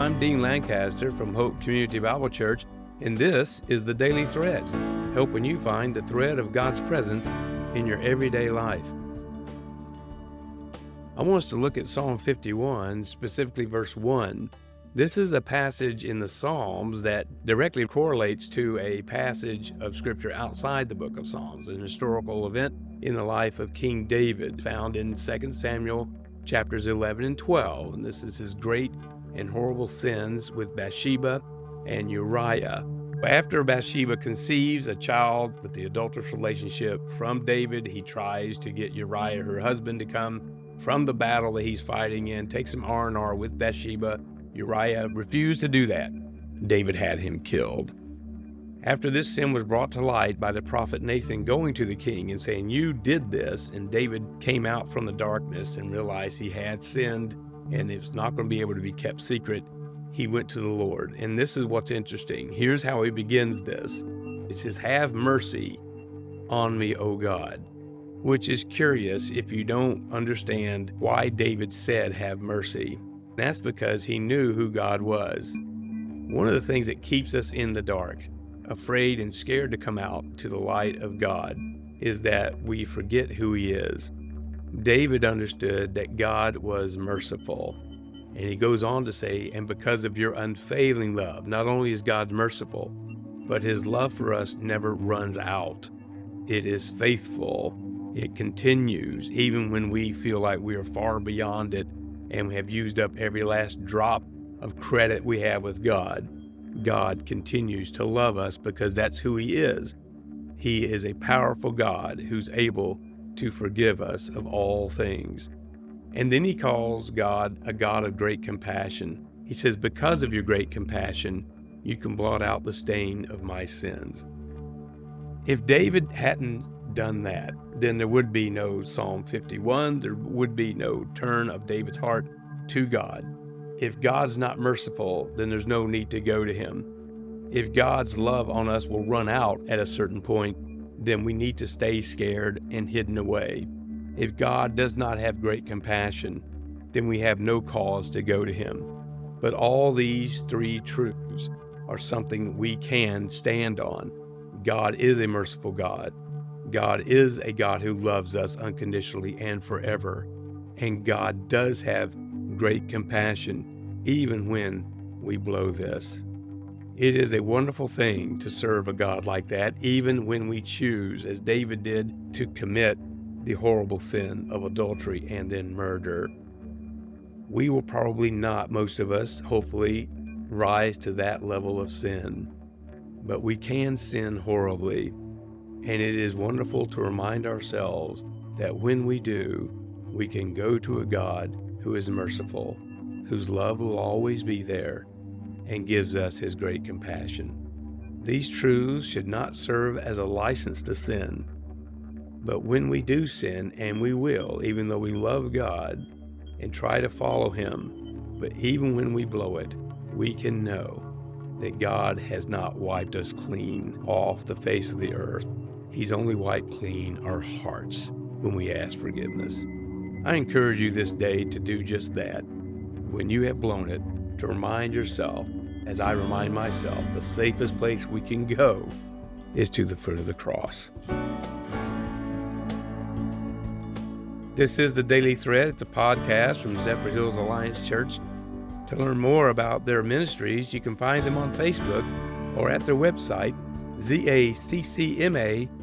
I'm Dean Lancaster from Hope Community Bible Church, and this is the Daily Thread, helping you find the thread of God's presence in your everyday life. I want us to look at Psalm 51, specifically verse 1. This is a passage in the Psalms that directly correlates to a passage of Scripture outside the book of Psalms, an historical event in the life of King David, found in 2 Samuel chapters 11 and 12. And this is his great and horrible sins with Bathsheba and Uriah. After Bathsheba conceives a child with the adulterous relationship from David, he tries to get Uriah, her husband, to come from the battle that he's fighting in, take some R&R with Bathsheba. Uriah refused to do that. David had him killed. After this sin was brought to light by the prophet Nathan going to the king and saying, "You did this," and David came out from the darkness and realized he had sinned and it's not going to be able to be kept secret, he went to the Lord. And this is what's interesting. Here's how he begins this. He says, "Have mercy on me, O God," which is curious if you don't understand why David said, "Have mercy." That's because he knew who God was. One of the things that keeps us in the dark, afraid and scared to come out to the light of God, is that we forget who he is. David understood that God was merciful. And he goes on to say, "And because of your unfailing love," not only is God merciful, but his love for us never runs out. It is faithful. It continues even when we feel like we are far beyond it and we have used up every last drop of credit we have with God. God continues to love us because that's who he is. He is a powerful God who's able to forgive us of all things. And then he calls God a God of great compassion. He says, "Because of your great compassion, you can blot out the stain of my sins." If David hadn't done that, then there would be no Psalm 51. There would be no turn of David's heart to God. If God's not merciful, then there's no need to go to him. If God's love on us will run out at a certain point, then we need to stay scared and hidden away. If God does not have great compassion, then we have no cause to go to him. But all these three truths are something we can stand on. God is a merciful God. God is a God who loves us unconditionally and forever. And God does have great compassion, even when we blow this. It is a wonderful thing to serve a God like that, even when we choose, as David did, to commit the horrible sin of adultery and then murder. We will probably not, most of us, hopefully, rise to that level of sin. But we can sin horribly. And it is wonderful to remind ourselves that when we do, we can go to a God who is merciful, whose love will always be there, and gives us his great compassion. These truths should not serve as a license to sin. But when we do sin, and we will, even though we love God and try to follow him, but even when we blow it, we can know that God has not wiped us clean off the face of the earth. He's only wiped clean our hearts when we ask forgiveness. I encourage you this day to do just that. When you have blown it, to remind yourself, as I remind myself, the safest place we can go is to the foot of the cross. This is the Daily Thread. It's a podcast from Zephyr Hills Alliance Church. To learn more about their ministries, you can find them on Facebook or at their website, zaccma.org.